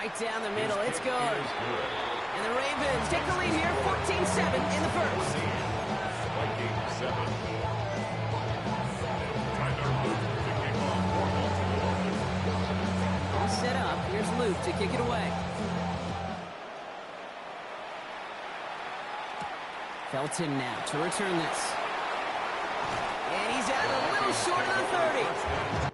Right down the middle, it's good. And the Ravens take the lead here, 14-7 in the first. Vikings 7. Tyler Luke to kick off for Baltimore. All set up. Here's Luke to kick it away. Felton now to return this. And he's out a little short of the 30.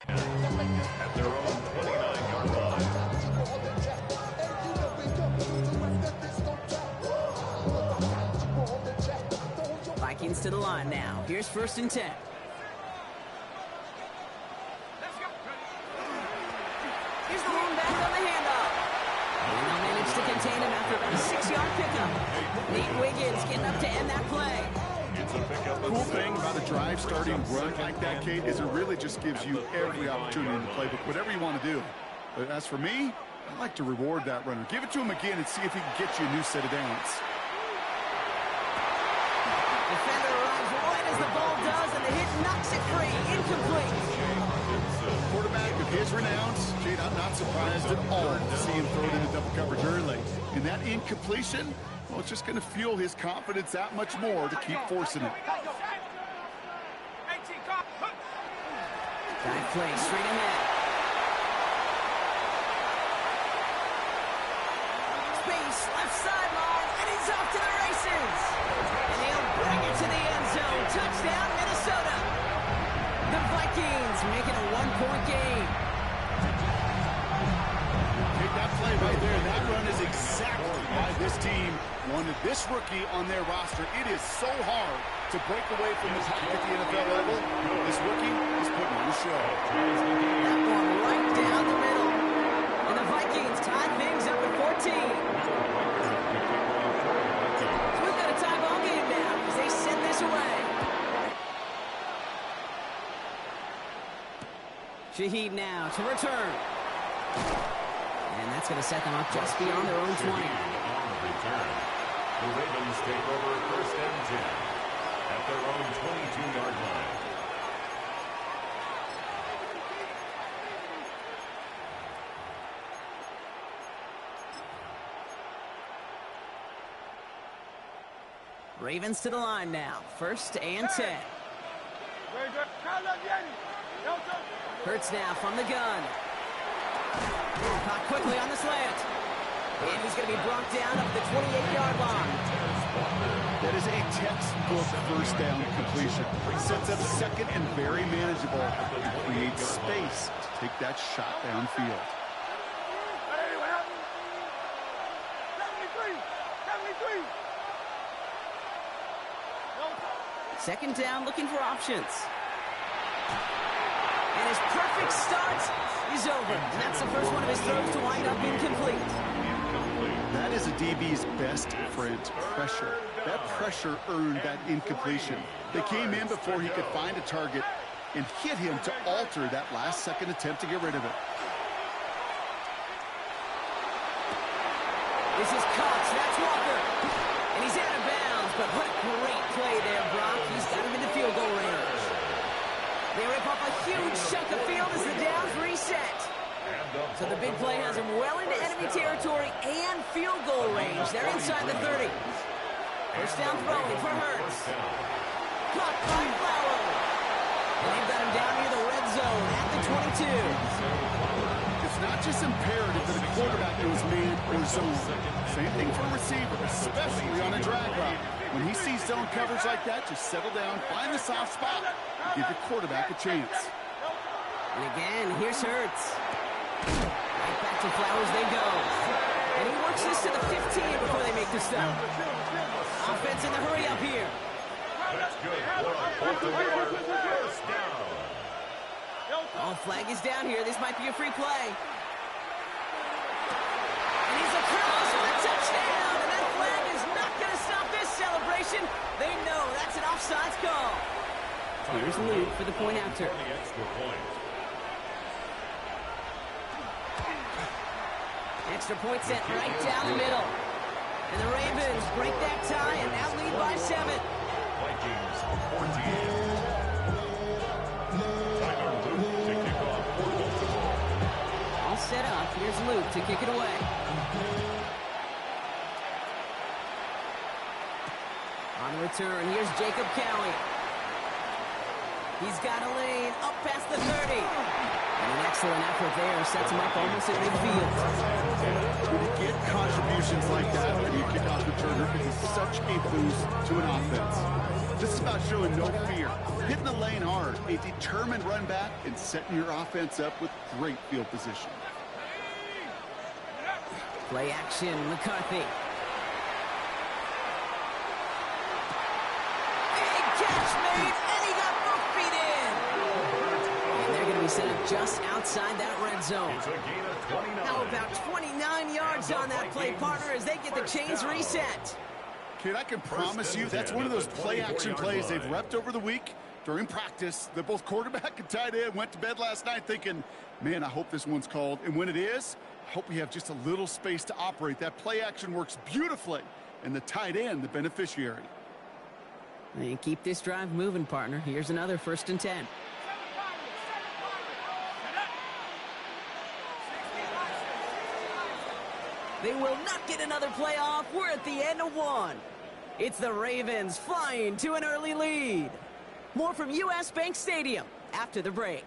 At their own 29-yard line. Vikings to the line now. Here's 1st and 10. Here's the lone back on the handoff. And they'll manage to contain him after about a 6-yard pickup. Nate Wiggins getting up to end that play. It's a pickup. Cool thing about a drive starting run like that, Kate, is it really just gives you every opportunity in the playbook, whatever you want to do. But as for me, I'd like to reward that runner. Give it to him again and see if he can get you a new set of downs. Defender arrives right as the ball does, and the hit knocks it free. Incomplete. Quarterback of his renowns, Jade, I'm not surprised at all to see him throw it into double coverage early. And that incompletion, well, it's just going to fuel his confidence that much more to keep forcing it. Guy play straight ahead. Space, left sideline, and he's off to the races. And he'll bring it to the end zone. Touchdown, Minnesota. The Vikings make it a 1-point game. Take that play right there. That run is exactly why this team wanted this rookie on their roster. It is so hard to break away from the pack at the NFL level. This rookie is putting on a show. That one right down the middle. And the Vikings tied things up at 14. So we've got a tie ball game now as they send this away. Shaheed now to return. And that's going to set them up just beyond their own 20. On the return. The Ravens take over 1st and 10 at their own 22-yard line. Ravens to the line now. 1st and 10. Hurts now from the gun. Caught quickly on the slant. And he's going to be brought down up the 28-yard line. That is a textbook first down completion. Sets up second and very manageable. It creates space to take that shot downfield. 2nd down, looking for options. And his perfect start is over. And that's the first one of his throws to wind up incomplete. That is a DB's best friend, pressure. That pressure earned that incompletion. They came in before he could find a target and hit him to alter that last-second attempt to get rid of it. This is Cox. That's Walker. And he's out of bounds. But what a great play there, Brock. He's got him into field goal range. They rip off a huge chunk of field as the downs reset. So the big play has him well into enemy territory and field goal range. They're inside the 30. 1st down throwing for Hurts. Caught by Flowers. And they've got him down near the red zone at the 22. It's not just imperative that a quarterback knows man or zone. Same thing for a receiver, especially on a drag route. When he sees zone coverage like that, just settle down, find the soft spot, and give your quarterback a chance. And again, here's Hurts. Right back to Flowers they go. And he works this to the 15 before they make the stop. Offense in the hurry up here. That's good for Baltimore. 1st down. Oh, flag is down here. This might be a free play. And he's across for a touchdown. And that flag is not going to stop this celebration. They know that's an offsides call. Here's Luke for the point after. The extra point. Extra point set right down the middle. And the Ravens break that tie and now lead by 7. Vikings 14. Tyler Luke to kick off for Baltimore. All set up. Here's Luke to kick it away. On the return, here's Jacob Cowie. He's got a lane up past the 30. And an excellent effort there. Sets him up almost at midfield. When you get contributions like that when you kick off returner, it is such a boost to an offense. This is about showing no fear, hitting the lane hard, a determined run back, and setting your offense up with great field position. Play action, McCarthy. Big catch made, and he got both feet in. And they're going to be set up just outside that red zone. It's a gain of 29. How about 29 yards on that play, partner, as they get the chains reset? Kid, I can promise you that's one of those play-action plays they've repped over the week during practice. That both quarterback and tight end went to bed last night thinking, man, I hope this one's called. And when it is, I hope we have just a little space to operate. That play-action works beautifully, and the tight end, the beneficiary. And keep this drive moving, partner. Here's another 1st and 10. They will not get another play off. We're at the end of 1. It's the Ravens flying to an early lead. More from U.S. Bank Stadium after the break.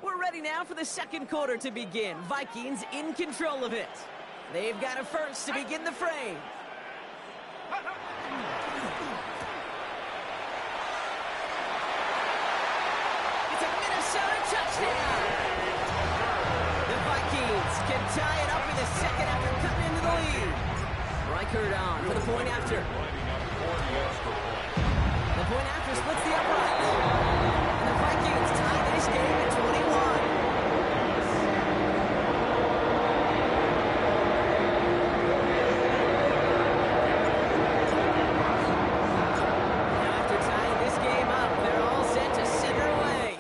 We're ready now for the second quarter to begin. Vikings in control of it. They've got a first to begin the frame. It's a Minnesota touchdown. The Vikings can tie it up in the second after cutting into the lead. Reichert on for the point after. The point after splits the uprights. And the Vikings tie this game at 21. Now after tying this game up, they're all set to center away.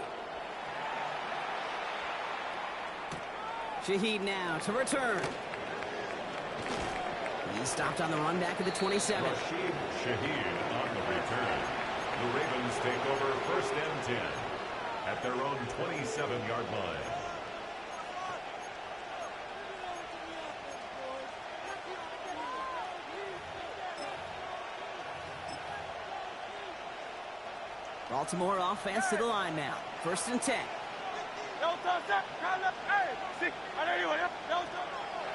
Shaheed now to return. He stopped on the run back of the 27. Rashid Shaheed on the return. The Ravens take over 1st and 10 at their own 27-yard line. Baltimore offense to the line now. 1st and 10.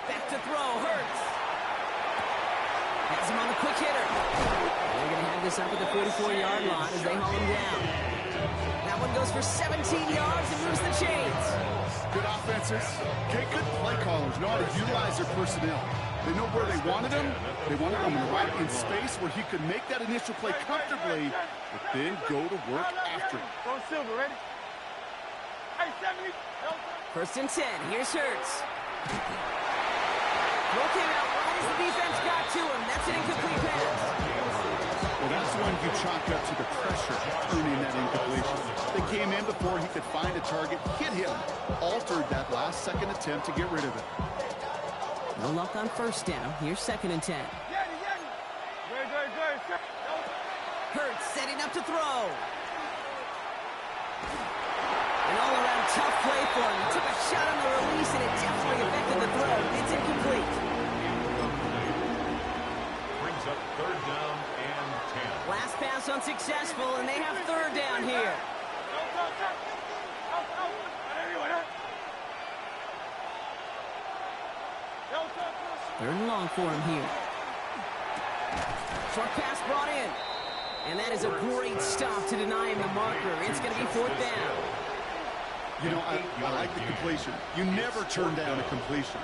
Back to throw, Hurts. Has him on the quick hitter. And they're going to have this up at the 44-yard line as they haul him down. That one goes for 17 yards and moves the chains. Good offenses. Okay, good play callers know how to utilize their personnel. They know where they wanted him. They wanted him right in space where he could make that initial play comfortably, but then go to work after it. 1st and 10. Here's Hurts. Throw came out right as the defense got to him. That's an incomplete pass. Well, that's one you chalk up to the pressure turning that incompletion. They came in before he could find a target, hit him, altered that last-second attempt to get rid of it. No luck on first down. Here's 2nd and 10. Hurts setting up to throw. An all-around tough play for him. He took a shot on the release, and it definitely affected the throw. It's incomplete. Brings up 3rd down and 10. Last pass unsuccessful, and they have 3rd down here. 3rd and long for him here. Short pass brought in. And that is a great stop to deny him the marker. It's going to be 4th down. You know, I like the completion. You never turn down a completion.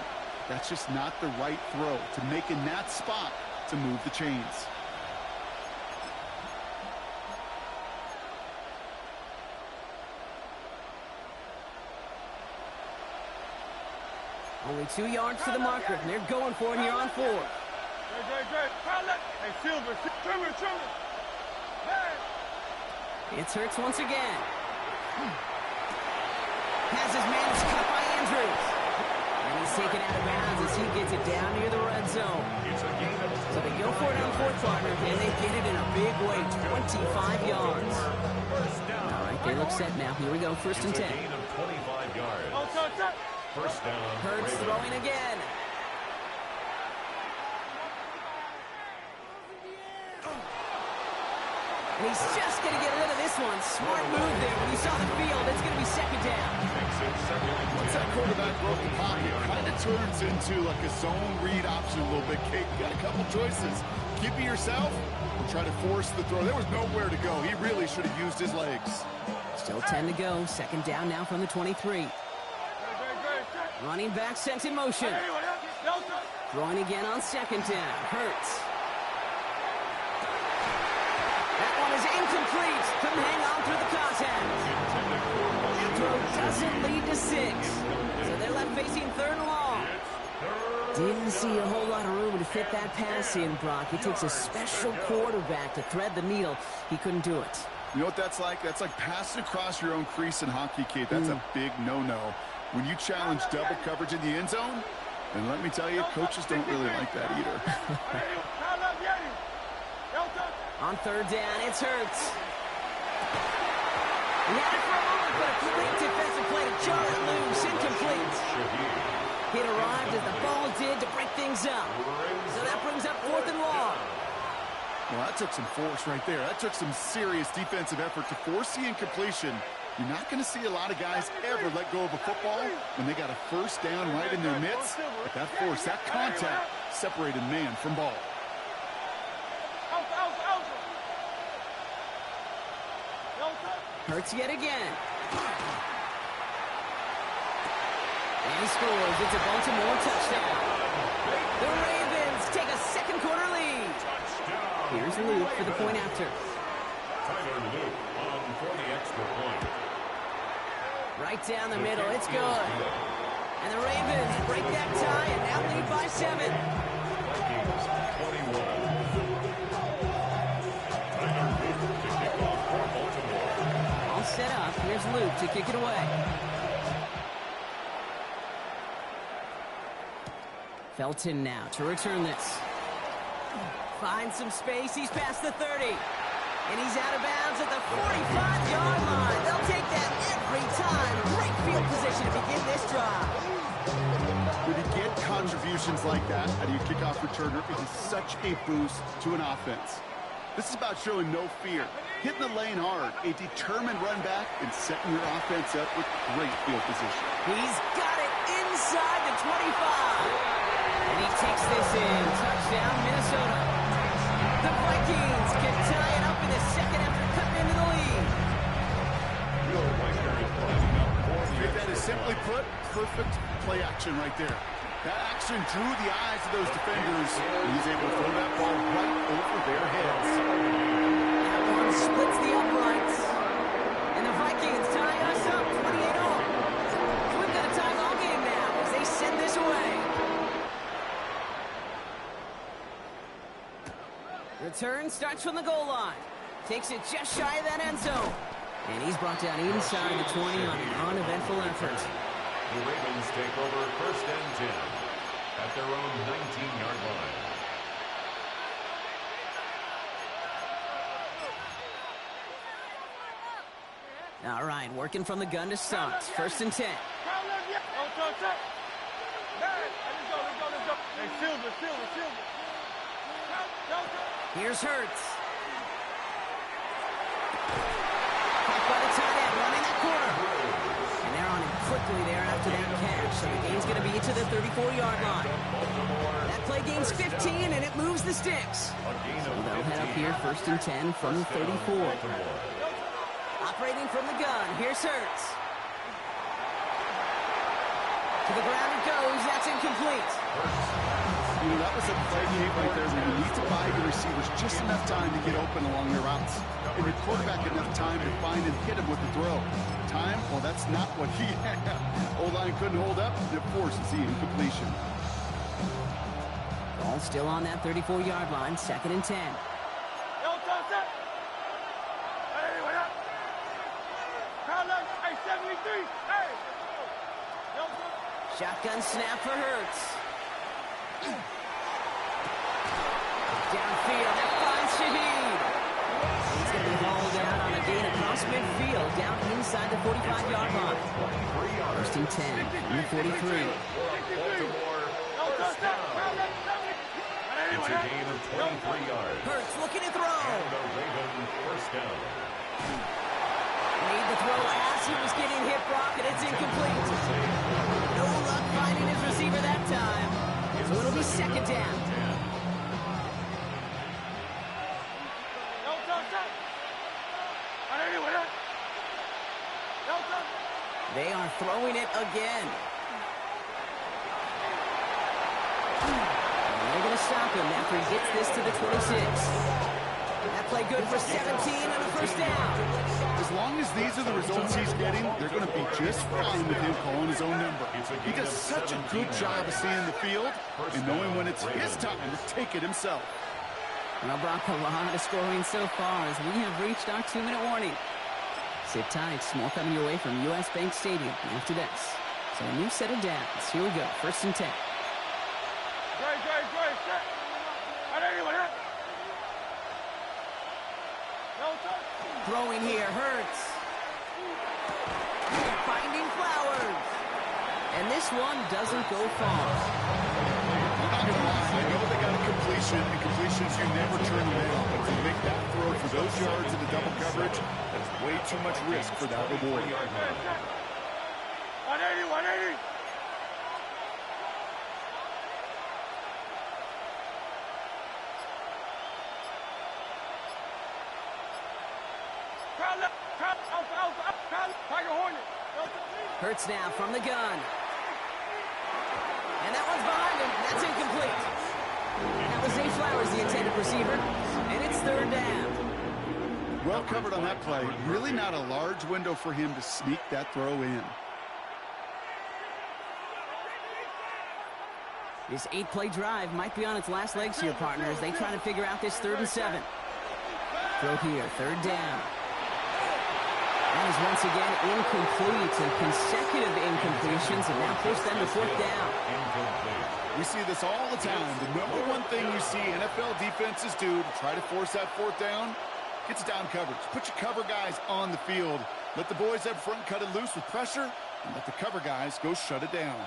That's just not the right throw to make in that spot to move the chains. Only 2 yards to the marker, and they're going for it here on 4. It's Hurts once again. Has his man cut by Andrews. And he's taken out of bounds as he gets it down near the red zone. So they go for it on 4th, partner, and they get it in a big way, 25 yards. All right, they look set now. Here we go, 1st and 10. Gain of 25 yards. 1st down. Hurts throwing again. And he's just going to get rid of this one. Smart move there. When you saw the field, it's going to be 2nd down. Once that quarterback broke the pocket, kind of turns into like a zone read option a little bit. Kate, you got a couple choices. Keep it yourself or try to force the throw. There was nowhere to go. He really should have used his legs. Still 10 to go. 2nd down now from the 23. Running back sent in motion. Throwing again on 2nd down. Hurts. That one is incomplete. Couldn't hang on through the contact. Throw doesn't lead to 6. So they're left facing 3rd and long. Didn't see a whole lot of room to fit that pass in, Brock. It takes a special quarterback to thread the needle. He couldn't do it. You know what that's like? That's like passing across your own crease in hockey, Kate. That's a big no-no. When you challenge double coverage in the end zone, and let me tell you, coaches don't really like that either. On 3rd down, it's Hurts. He had it for a moment, but a great defensive play to jar it loose, incomplete. It arrived as the ball did to break things up. So that brings up 4th and long. Well, that took some force right there. That took some serious defensive effort to force the incompletion. You're not going to see a lot of guys ever let go of a football when they got a 1st down right in their midst. But that force, that contact, separated man from ball. Hurts yet again. And he scores. It's a Baltimore touchdown. The Ravens take a 2nd quarter lead. Here's Luke for the point after. Tyler Luke on for the extra point. Right down the middle. It's good. And the Ravens break that tie and now lead by 7. Vikings 21. Tyler Luke to kick off for Baltimore. All set up. Here's Luke to kick it away. Felton now to return this. Finds some space. He's past the 30. And he's out of bounds at the 45-yard line. They'll take that every time. Great field position to begin this drive. When you get contributions like that out of your kickoff returner, it is such a boost to an offense. This is about showing no fear, hitting the lane hard, a determined run back, and setting your offense up with great field position. He's got it inside the 25. And he takes this in. Touchdown, Minnesota. The Vikings can tie it up in the 2nd after cutting into the lead. That is simply put, perfect play action right there. That action drew the eyes of those defenders, and he's able to throw that ball right over their heads. That one splits the uprights. And the Vikings tie us up 28 all. So we've got a tie ball game now as they send this away. Return starts from the goal line. Takes it just shy of that end zone. And he's brought down inside the 20 on an uneventful effort. The Ravens take over 1st and 10 at their own 19-yard line. All right, working from the gun to start. 1st and 10. Here's Hurts. Caught by the tight end, running that corner. And they're on him quickly there after that catch. So the game's going to be to the 34-yard line. That play gains 15, and it moves the sticks. So they'll head up here 1st and 10 from the 34. Operating from the gun, here's Hurts. To the ground it goes, that's incomplete. You know, that was a play game right there where you need to buy your receivers just enough time to get open along their routes. And your quarterback enough time to find and hit him with the throw. Time? Well, that's not what he had. O-line couldn't hold up, and it forces the incompletion. Ball still on that 34-yard line, 2nd and 10. Shotgun snap for Hurts. Downfield, that finds Shaheed. He's going to be hauled down on a gain across midfield, down inside the 45-yard line. 1st and 10, from the 43. It's a gain of 23 yards. Hurts looking to throw. And the Ravens 1st down. Made the throw as he was getting hit, Brock, and it's incomplete. No luck finding his receiver that time. So it'll be 2nd down. They are throwing it again. And they're going to stop him after he gets this to the 26. That play good for 17 and a 1st down. As long as these are the results he's getting, they're going to be just fine with him calling his own number. He does such a good job of seeing the field and knowing when it's his time to take it himself. Well, Brock, a lot of scoring so far as we have reached our 2-minute warning. Sit tight, more coming your way from U.S. Bank Stadium after this. So a new set of downs. Here we go, 1st and 10. Throwing here, Hurts. Finding Flowers. And this one doesn't go far. I'm not going to lie, I know they got a completion, and completions you never turn them down. But to make that throw for those yards in the double coverage, that's way too much risk for that reward. 180. Hurts now from the gun. And that one's behind him. That's incomplete. And that was Zay Flowers, the intended receiver. And it's 3rd down. Well covered on that play. Really not a large window for him to sneak that throw in. This 8-play drive might be on its last legs here, partners. They try to figure out this 3rd and 7. Throw here, 3rd down. That is once again incomplete, and consecutive incompletions, and now push them to 4th down. We see this all the time. The number one thing you see NFL defenses do to try to force that 4th down, gets down coverage. Put your cover guys on the field. Let the boys up front cut it loose with pressure, and let the cover guys go shut it down.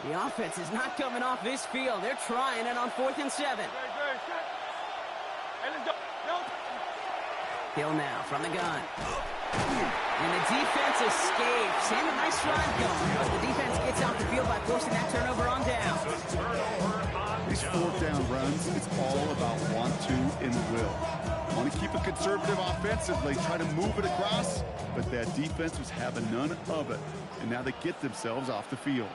The offense is not coming off this field. They're trying it on 4th and 7. Hill now from the gun. And the defense escapes. And a nice drive going. But the defense gets off the field by forcing that turnover on down. These 4th down runs, it's all about want to and will. Want to keep it conservative offensively, try to move it across, but that defense was having none of it. And now they get themselves off the field.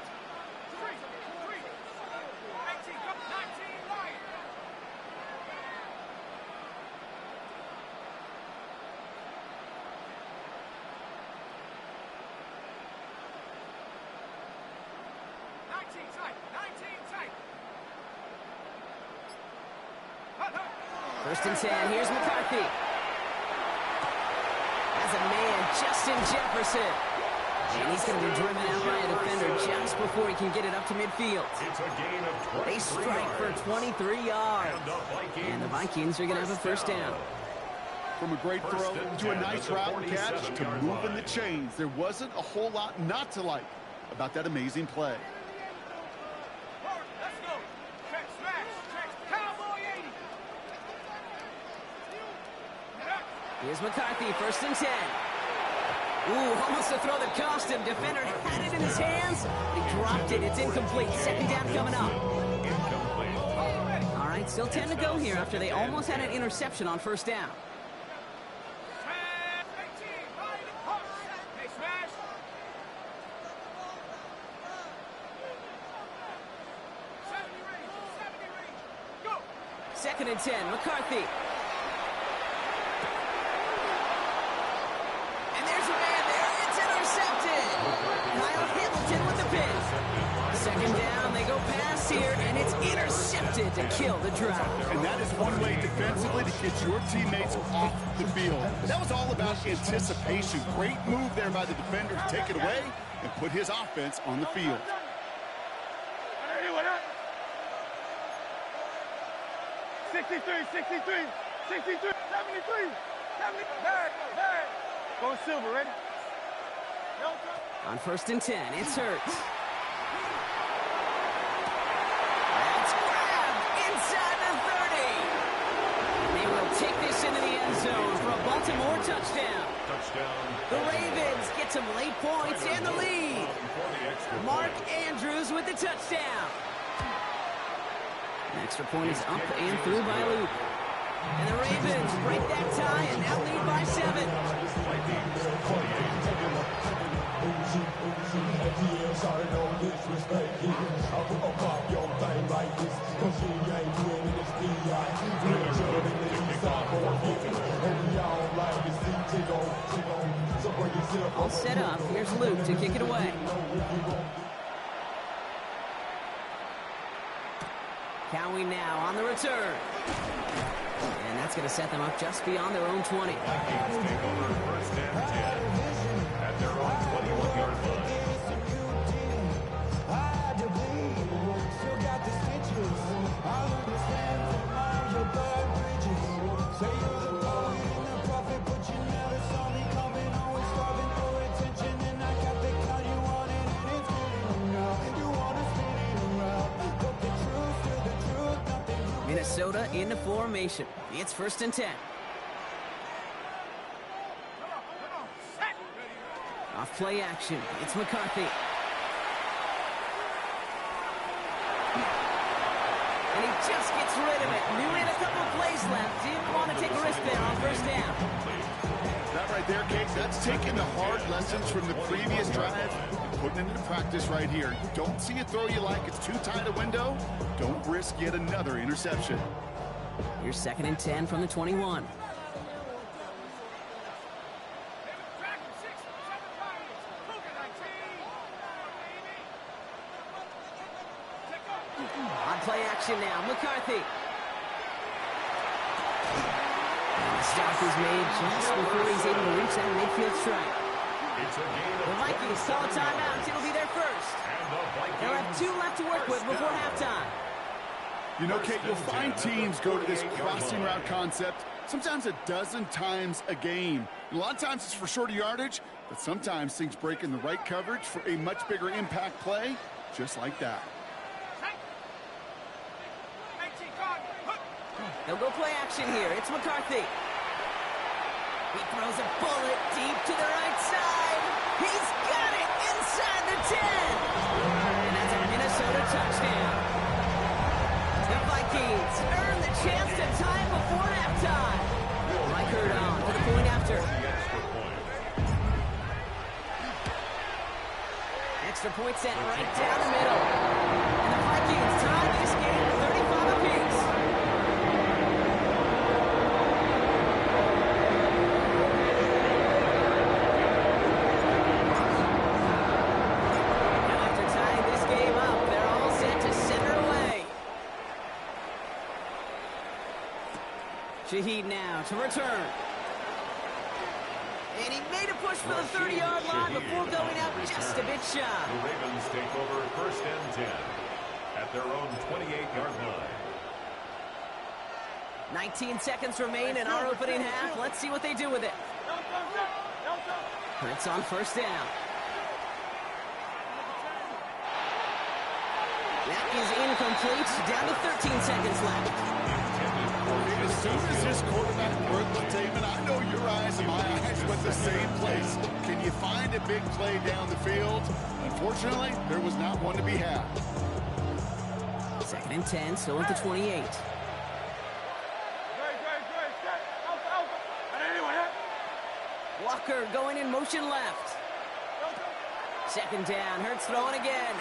First and 10, here's McCarthy. has a man, Justin Jefferson. And he's going to be driven out by a defender just before he can get it up to midfield. It's a gain of 23 They strike for 23 yards. And the Vikings are going to have a first down. From a great throw to a nice route and catch to moving the chains, there wasn't a whole lot not to like about that amazing play. Let's go. Check, smash, check, cowboy 80. Here's McCarthy, first and 10. Ooh, almost a throw that cost him. Defender had it in his hands. He dropped it. It's incomplete. Second down coming up. All right, still 10 to go here after they almost had an interception on first down. Hey, smash. Go. Second and 10, McCarthy. And there's a man there. It's intercepted. Kyle Hamilton with the pick. Second down, they go pass here, and it's intercepted to kill the drive. And that is one way defensively to get your teammates off the field. That was all about anticipation. Great move there by the defender to take it away and put his offense on the field. 63, 73, 73, 73, 70. Hey. Go silver, ready? On first and 10, it's Hurts. That's grabbed inside the 30. They will take this into the end zone for a Baltimore touchdown. The Ravens get some late points and the lead. Mark Andrews with the touchdown. An extra point is up and through by Luke. And the Ravens break that tie and now lead by 7. All set up. Here's Luke to kick it away. Cowie now on the return. And that's going to set them up just beyond their own 20. Vikings take over first and 10 at their own 21-yard line. Minnesota into formation. It's first and 10. Off play action. It's McCarthy. And he just gets rid of it. Knew he had a couple of plays left. Didn't want to take a risk there on first down. That right there, Kate, that's taking the hard lessons from the previous drive and putting it into practice right here. Don't see a throw you like it's too tight a window. Don't risk yet another interception. Here's second and 10 from the 21. On play action now, McCarthy. And the stop is made just before he's able to reach that midfield strike. The Vikings call a timeout. It'll be their first. They'll have 2 left to work with before halftime. You know, Kate, you'll find teams go to this crossing route concept sometimes a dozen times a game. A lot of times it's for shorter yardage, but sometimes things break in the right coverage for a much bigger impact play, just like that. They'll go play action here. It's McCarthy. He throws a bullet deep to the right side. He's got it inside the 10. And that's a Minnesota touchdown. The Vikings earn the chance to tie it before halftime. Reichert on for the point after. Extra point sent right down the middle. And the Vikings tie this game at 35 apiece. Shaheed now to return. And he made a push for the 30-yard line before going out just a bit shy. The Ravens take over first and 10 at their own 28-yard line. 19 seconds remain in our opening half. Let's see what they do with it. Hurts on first down. That is incomplete. Down to 13 seconds left. As soon as this quarterback worked the tape, and I know your eyes and my eyes went the same place. Can you find a big play down the field? Unfortunately, there was not one to be had. 2nd and 10, still at the 28. Walker going in motion left. 2nd down, Hurts throwing again.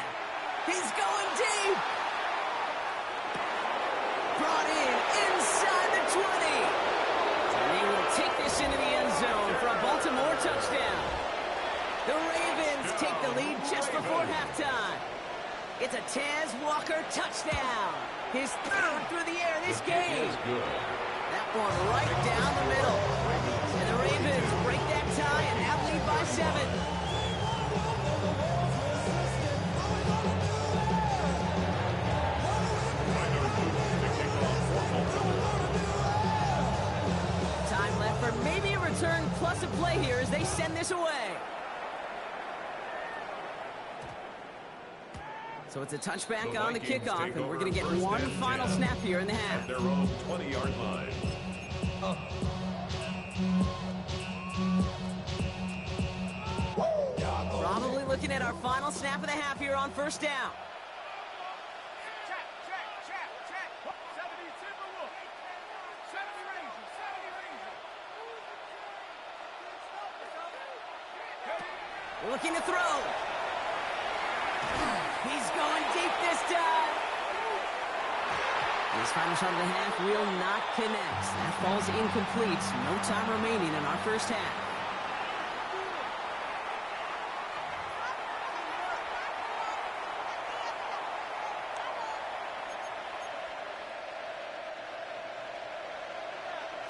He's going deep. Brought in inside the 20. And they will take this into the end zone for a Baltimore touchdown. The Ravens take the lead just before halftime. It's a Taz Walker touchdown. His 3rd through the air this game. That one right down the middle. And the Ravens break that tie and now lead by 7. Time left for maybe a return plus a play here as they send this away. So it's a touchback on the kickoff, and we're going to get one final snap here in the half. At their own 20-yard line. Probably looking at our final snap of the half here on first down. Looking to throw. He's going deep this time. His final shot of the half will not connect. That falls incomplete. No time remaining in our first half.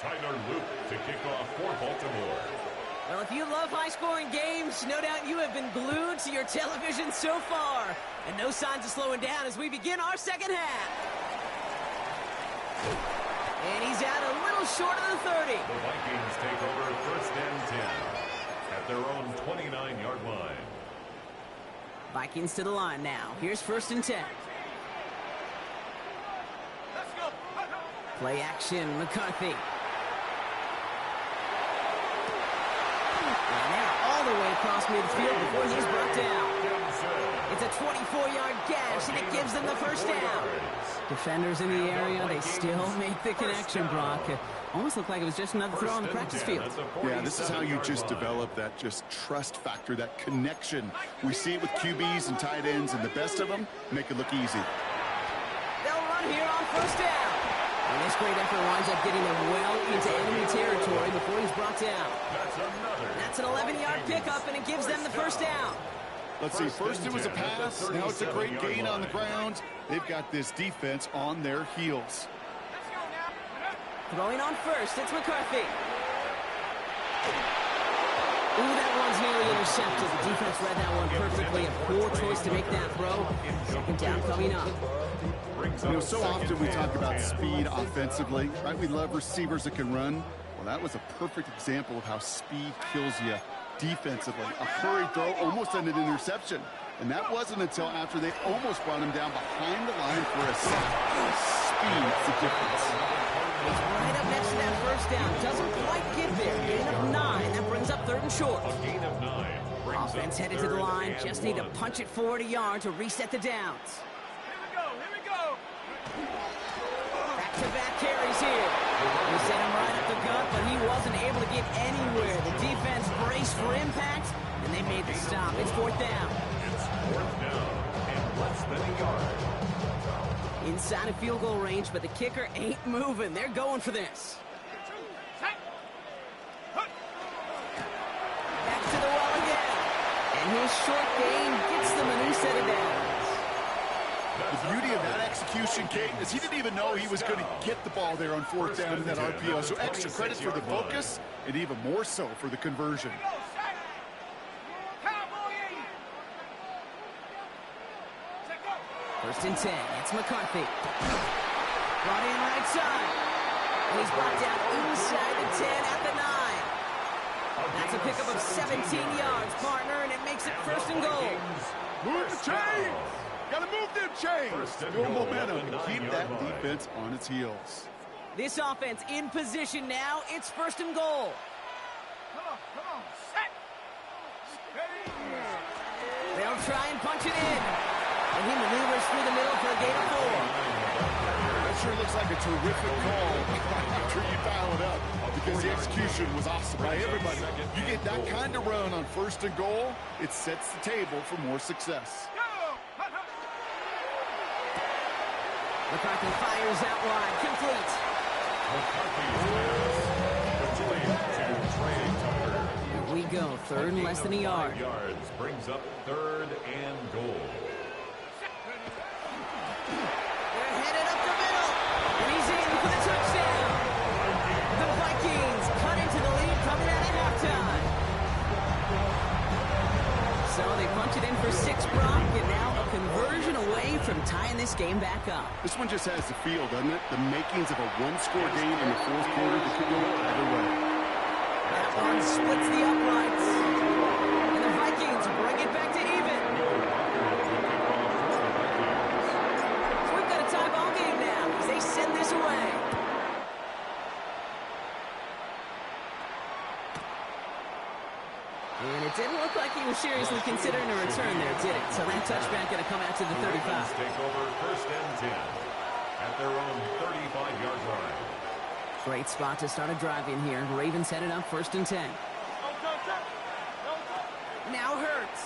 Tyler Luke to kick off for Baltimore. Well, if you love high-scoring games, no doubt you have been glued to your television so far. And no signs of slowing down as we begin our second half. And he's out a little short of the 30. The Vikings take over first and 10 at their own 29-yard line. Vikings to the line now. Here's 1st and 10. Play action, McCarthy. And they're all the way across midfield before he's brought down. It's a 24-yard gash, and it gives them the first down. Defenders in the area, they still make the connection, Brock. It almost looked like it was just another throw on the practice field. Yeah, this is how you just develop that just trust factor, that connection. We see it with QBs and tight ends, and the best of them make it look easy. They'll run here on first down. And this great effort winds up getting them well into enemy territory before he's brought down. That's an 11-yard pickup, and it gives them the first down. Let's see, first it was a pass, now it's a great gain on the ground. They've got this defense on their heels. Throwing on first, it's McCarthy. Ooh, that one's nearly intercepted. The defense read that one perfectly. A poor choice to make that throw. 2nd down coming up. You know, so often we talk about speed offensively, right? We love receivers that can run. Well, that was a perfect example of how speed kills you defensively. A hurried throw almost ended an interception. And that wasn't until after they almost brought him down behind the line for a sack. Speed's the difference. It's right up next to that first down. Doesn't quite get there. Gain of 9. That brings up 3rd and short. A gain of 9. Offense headed to the line. Just need to punch it forward a yard to reset the downs. Back-to-back carries here. He sent him right up the gut, but he wasn't able to get anywhere. The defense braced for impact, and they made the stop. It's 4th down. It's 4th down and less than a yard. Inside of field goal range, but the kicker ain't moving. They're going for this. Back to the well again. And his short gain gets them a new set of downs. The beauty of that execution, Kate, is he didn't even know he was going to get the ball there on fourth down in that RPO. So extra credit for the focus, and even more so for the conversion. First and 10. It's McCarthy. Brought in right side. And he's brought down inside the 10 at the 9. That's a pickup of 17 yards, partner, and it makes it first and goal. Move the chains! Gotta move them chains! Build momentum and keep that defense on its heels. This offense in position now. It's first and goal. Come on, set! Ready? They'll try and punch it in. And he maneuvers through the middle for a gain of 4. That sure looks like a terrific call after you dial it up, because the execution was awesome by everybody. You get that kind of run on first and goal, it sets the table for more success. McCarthy fires out wide, complete. Here we go, third and less than a yard. Yards brings up third and goal. They're headed up the middle, and he's in for the touchdown. The Vikings cut into the lead coming out of halftime. So they punch it in for 6, Brock, and now a conversion away from tying this game back up. This one just has the feel, doesn't it? The makings of a one-score game in the fourth quarter that could go either way. That one splits the uprights, and the Vikings bring it back to even. So we've got a tie ball game now as they send this away. And it didn't look like he was seriously considering a return there, did it? So that touchback going to come out to the 35. Take over first and 10 at their own 35-yard line. Great spot to start a drive in here. Ravens headed up first and 10. Now Hurts.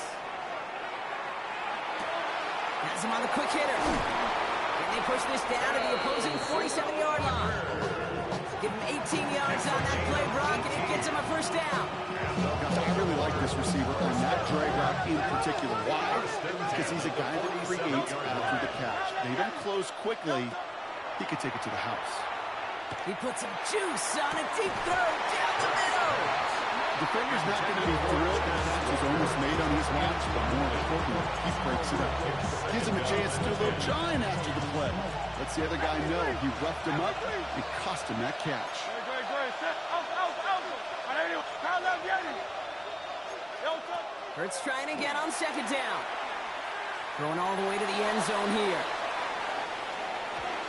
Has him on the quick hitter. And they push this down to the opposing 47-yard line. Give him 18 yards on that play, Brock, and it gets him a first down. Gosh, I really like this receiver on that drag route in particular. Why? Because he's a guy that creates after the catch. They don't close quickly. He could take it to the house. He puts some juice on a deep throw down the middle. Defender's not going to be thrilled that the catch was almost made on his watch, but more importantly, he breaks it up. Gives him a chance to do a little giant after the play. Lets the other guy know he roughed him up and cost him that catch. Hurts trying again on second down. Going all the way to the end zone here.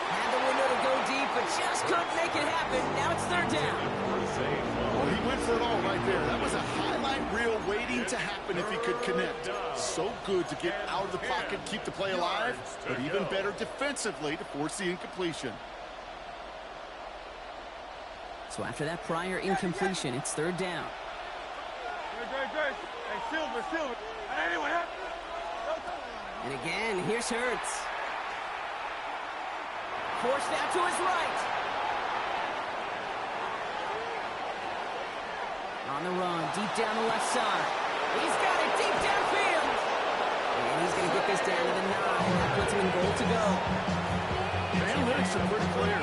Had the window to go deep, but just couldn't make it happen. Now it's third down. Well, he went for it all right there. That was a highlight reel waiting to happen if he could connect. So good to get out of the pocket, keep the play alive, but even better defensively to force the incompletion. So after that prior incompletion, it's third down. Hey, Silver. And again, here's Hurts. Forced out to his right. On the run, deep down the left side. He's got it deep downfield. And he's going to get this down to the 9. That puts him in goal to go. The analytics are pretty clear.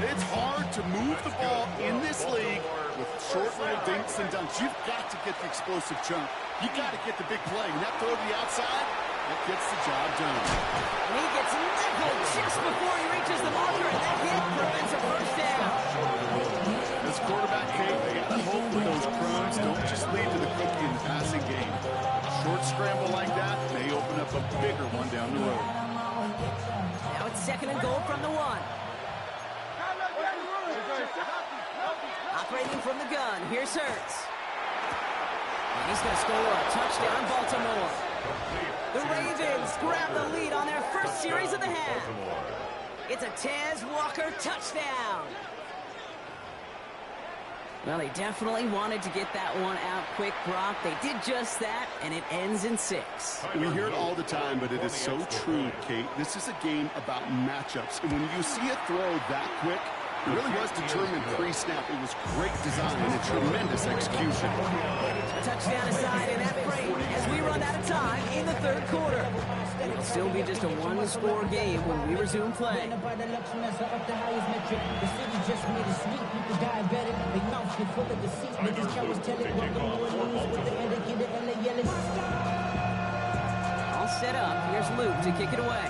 It's hard to move the ball in this league with short little dinks and dunks. You've got to get the explosive chunk. You've got to get the big play. And that throw to the outside, that gets the job done. And he gets nibbled just before he reaches the marker, and that hit prevents a first down. As quarterback, Kate, they got to hope that those crumbs don't just lead to the cookie in the passing game. A short scramble like that may open up a bigger one down the road. Now it's second and goal from the 1. Operating from the gun, here's Hurts. And he's going to score a touchdown, Baltimore. The Ravens grab the lead on their first series of the half. It's a Tez Walker touchdown. Well, they definitely wanted to get that one out quick, Brock. They did just that, and it ends in 6. We hear it all the time, but it is so true, Kate. This is a game about matchups. And when you see a throw that quick, It really was determined pre-snap. It was great design and a tremendous execution. A touchdown aside in that frame as we run out of time in the third quarter. It'll still be just a one-score game when we resume play. All set up. Here's Luke to kick it away.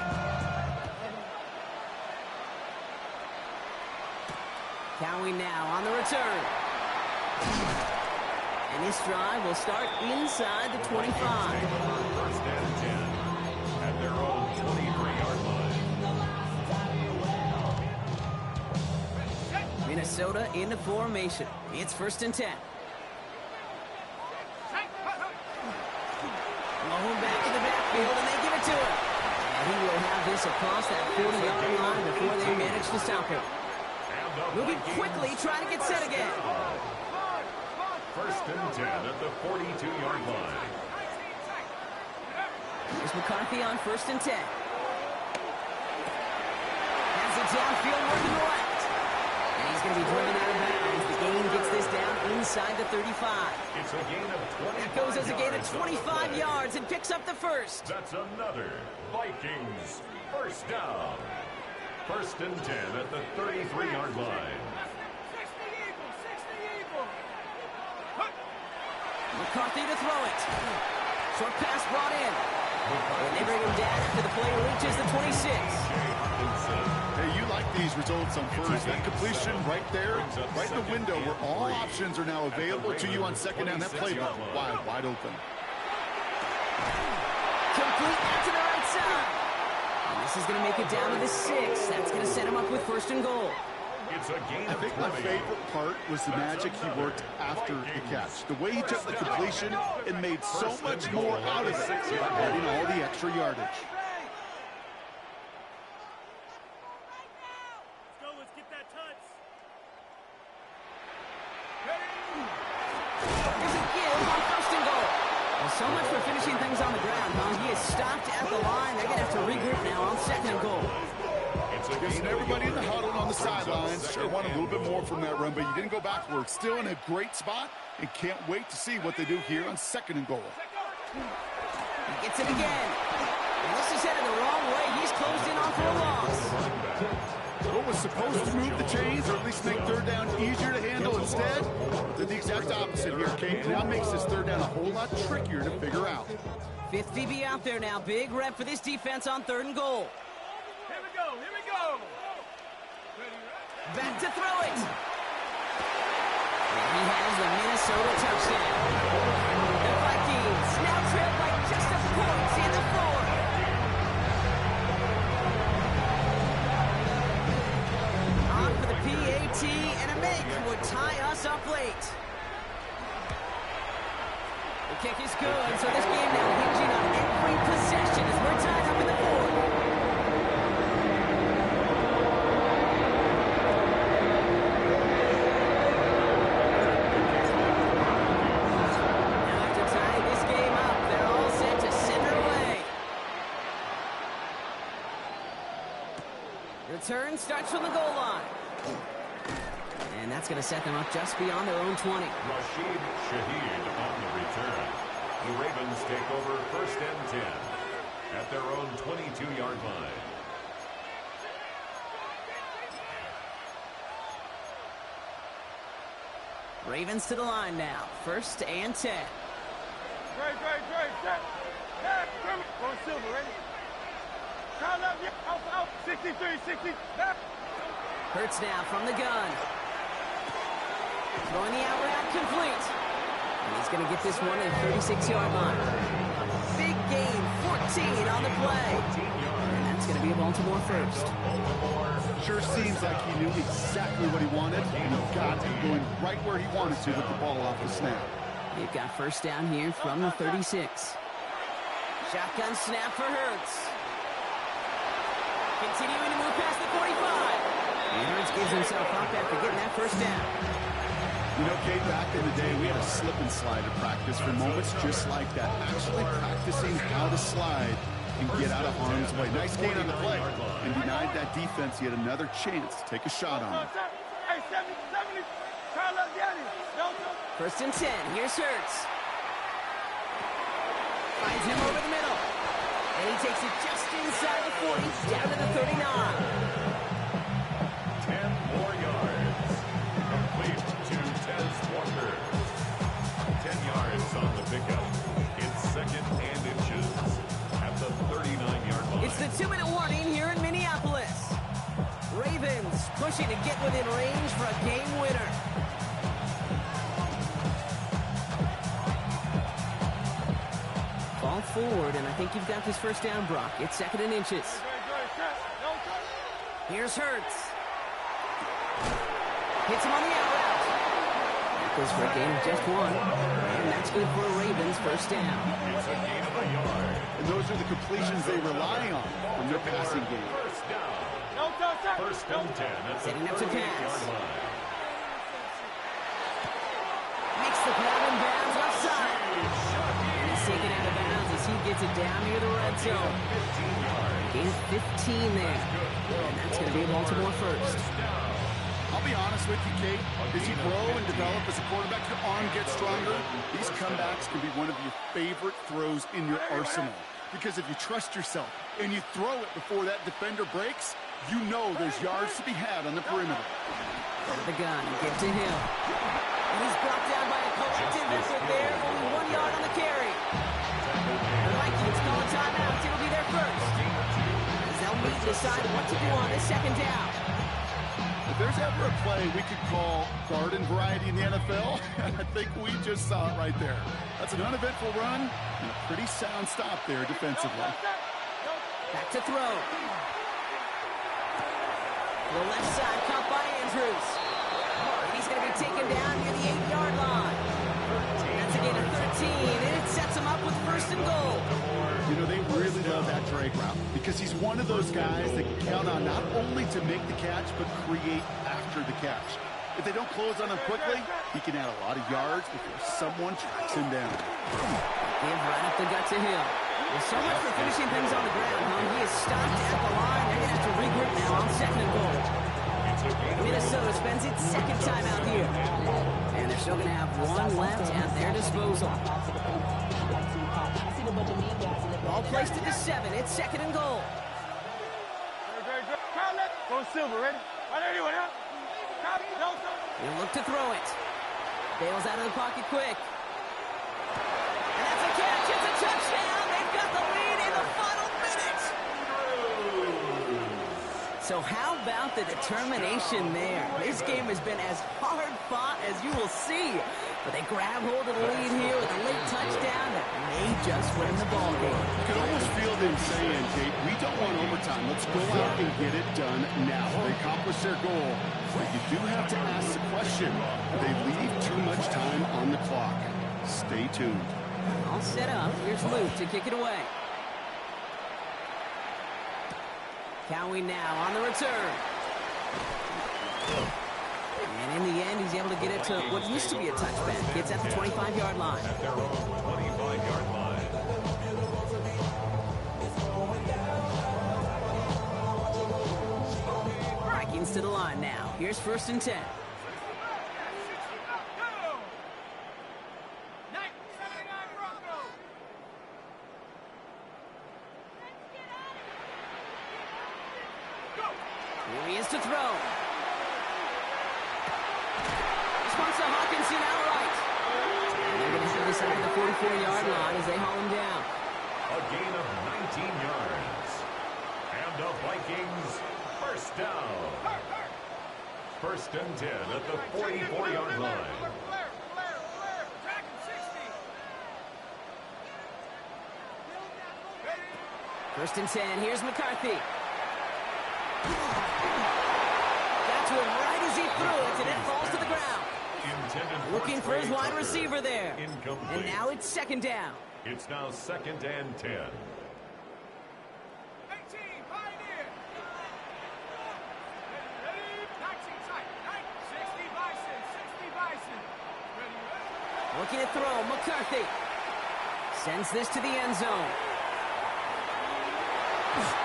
Cowie now on the return. And this drive will start inside the 25. First and 10 at their own 23-yard line. Minnesota into formation. It's first and 10. Malone back in the backfield, and they give it to him. And he will have this across that 40-yard line before they manage to stop him. Moving quickly, trying to get set again. First and 10 at the 42-yard line. Here's McCarthy on first and 10. Has it downfield, working the left. And he's going to be driven out of bounds. The gain gets this down inside the 35. It's a gain of 20. That goes as a gain of 25 yards and picks up the first. That's another Vikings first down. First and 10 at the 33-yard line. McCarthy to throw it. Short pass brought in. And they bring him down after the play reaches the 26. Hey, you like these results on first. That completion right there, right in the window where all options are now available to you on second down. That playbook wide open. Complete out to the right side. And this is going to make it down to the 6. That's going to set him up with first and goal. It's a gain I of think 20. my favorite part was the magic he worked after the catch. The way he took the completion and made so much more out of it by adding all the extra yardage. Let's get that touch. There's a give on first and goal. Well, so much for finishing things on the ground, huh? He is stopped at the line. They're going to have to regroup now on second and goal. Guessing everybody in the huddle on the sidelines sure wanted a little bit more from that run, but you didn't go backwards. Still in a great spot and can't wait to see what they do here on second and goal. He gets it again. And this is headed the wrong way. He's closed in on for a loss. What was supposed to move the chains or at least make third down easier to handle instead did the exact opposite here, Kate. Now makes this third down a whole lot trickier to figure out. Fifth DB out there now. Big rep for this defense on third and goal. Here we go. Here we go. Back to throw it. And he has the Minnesota touchdown. The Vikings now trail by just a point in the fourth. On for the PAT, and a make would tie us up late. The kick is good, so this game now hinging on every possession as we're tied up in the fourth. Return starts from the goal line. And that's going to set them up just beyond their own 20. Rashid Shaheed on the return. The Ravens take over first and 10 at their own 22-yard line. Ravens to the line now. First and 10. Great. Yeah, going silver, ready? Count up, yeah, out. 63, 60, left. Hurts now from the gun. Throwing the out route complete. And he's going to get this one at the 36-yard line. Big gain, 14 on the play. And that's going to be a Baltimore first. Sure seems like he knew exactly what he wanted, and he got it going right where he wanted to with the ball off the snap. They've got first down here from the 36. Shotgun snap for Hurts. Continuing to move past the 45. And Hurts gives himself up after getting that first down. You know, Kate, back in the day, we had a slip and slide to practice for moments just like that. Actually practicing how to slide and get out of harm's way. Nice gain on the play and denied that defense yet another chance to take a shot on him. 70, 70. Try left, Yanni. Don't go. First and 10. Here's Hurts. Finds him over the middle. And he takes it just inside the 40, down to the 39. 10 more yards. Complete to Tez Walker. 10 yards on the pickup. It's second and inches at the 39-yard line. It's the 2-minute warning here in Minneapolis. Ravens pushing to get within range for a game winner. Ball forward, and I think you've got this first down, Brock. It's second and inches. Here's Hurts. Hits him on the out route. That goes for a gain of just one. And that's good for a Ravens first down. It's a gain of a yard. And those are the completions they rely on in their passing game. First down. First and 10 at the Setting up to 38-yard pass. line. Makes the grab in bounds left side. And he's taken out of bounds as he gets it down near the red zone. 15 yards. Gain of 15 there. And that's going to be Baltimore first. I'll be honest with you, Kate. As you grow and develop as a quarterback, your arm gets stronger. These comebacks can be one of your favorite throws in your arsenal. Because if you trust yourself and you throw it before that defender breaks, you know there's yards to be had on the perimeter. Out of the gun, get to him. And he's brought down by a collective effort there. Only 1 yard on the carry. The Vikings call a timeout. It'll be their first. As they'll meet and decide what to do on this second down. If there's ever a play we could call garden variety in the NFL, I think we just saw it right there. That's an uneventful run and a pretty sound stop there defensively. Back to throw. The left side caught by Andrews. And he's going to be taken down near the 8-yard line. That's a gain of 13, and it sets him up with first and goal. You know, they really love that drag route because he's one of those guys that can count on not only to make the catch, but create after the catch. If they don't close on him quickly, he can add a lot of yards before someone tracks him down. Give right up the gut to Hill. Well, so much for finishing things on the ground, huh? He is stopped at the line. They're going to have to regroup now on second and goal. Minnesota spends its second time out here. And they're still going to have one left at their disposal. Ball placed at the 7. It's second and goal. Go Silver, ready? He'll look to throw it. Bales out of the pocket quick. And that's a catch. It's a touchdown. They've got the lead in the final minute. So how about the determination there? This game has been as hard fought as you will see. But they grab hold of the lead here with a late touchdown that may just win the ball game. You can almost feel them saying, Kate, we don't want overtime. Let's go out and get it done now. They accomplished their goal. But you do have to ask the question, they leave too much time on the clock. Stay tuned. All set up. Here's Luke to kick it away. Cowie now on the return. And in the end, he's able to get it to what used to be a touchback. Gets at the 25-yard line. At their own 25-yard line. Vikings to the line now. Here's first and 10. Here he is to throw. Response to Hawkinson outright. And they're going to have this at the 44-yard line as they haul him down. A gain of 19 yards. And the Vikings first down. First and 10 at the 44-yard line. First and 10. Here's McCarthy. Got to him right as he threw it, and it falls to the ground. Looking for his wide receiver there. Incomplete. And now it's second down. It's now second and 10. 18, Pioneer. Ready? 19 tight. 60 Bison. 60 Bison. Ready? Looking to throw. McCarthy sends this to the end zone.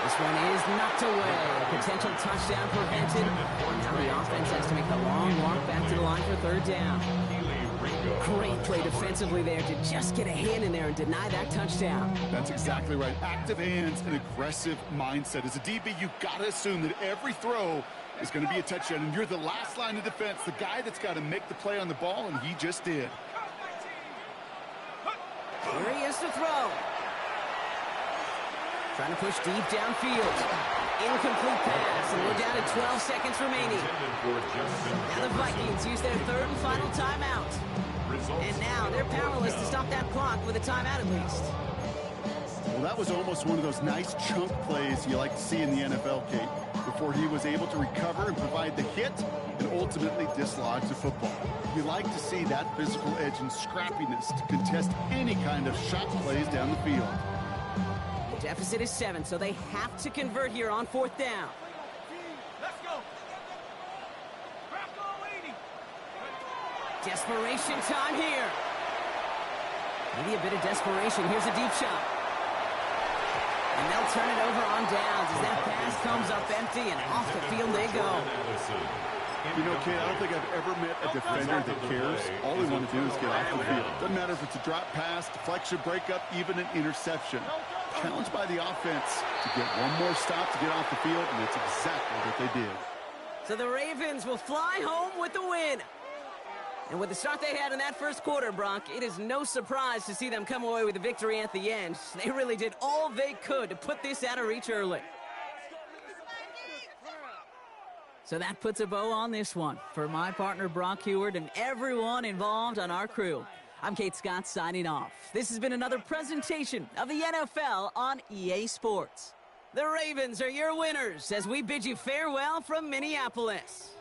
This one is knocked away. A potential touchdown prevented. Now the offense has to make the long walk back to the line for third down. Great play defensively there to just get a hand in there and deny that touchdown. That's exactly right. Active hands and aggressive mindset. As a DB, you got to assume that every throw is going to be a touchdown, and you're the last line of defense, the guy that's got to make the play on the ball, and he just did. Here he is to throw. Trying to push deep downfield. Incomplete pass, and we're down to 12 seconds remaining. Now the Vikings use their third and final timeout. And now they're powerless to stop that clock with a timeout at least. Well, that was almost one of those nice chunk plays you like to see in the NFL, Kate, before he was able to recover and provide the hit and ultimately dislodge the football. You like to see that physical edge and scrappiness to contest any kind of shot plays down the field. The deficit is 7, so they have to convert here on fourth down. Let's go. Crack all 80. Desperation time here. Maybe a bit of desperation. Here's a deep shot. And they'll turn it over on downs as that pass comes up empty, and off the field they go. You know, Kate, I don't think I've ever met a defender that cares. All they want to do is get off the field. Doesn't matter if it's a drop pass, deflection, breakup, even an interception. Challenged by the offense to get one more stop to get off the field, and that's exactly what they did. So the Ravens will fly home with the win. And with the start they had in that first quarter, Brock, it is no surprise to see them come away with a victory at the end. They really did all they could to put this out of reach early. So that puts a bow on this one. For my partner, Brock Huard, and everyone involved on our crew, I'm Kate Scott signing off. This has been another presentation of the NFL on EA Sports. The Ravens are your winners as we bid you farewell from Minneapolis.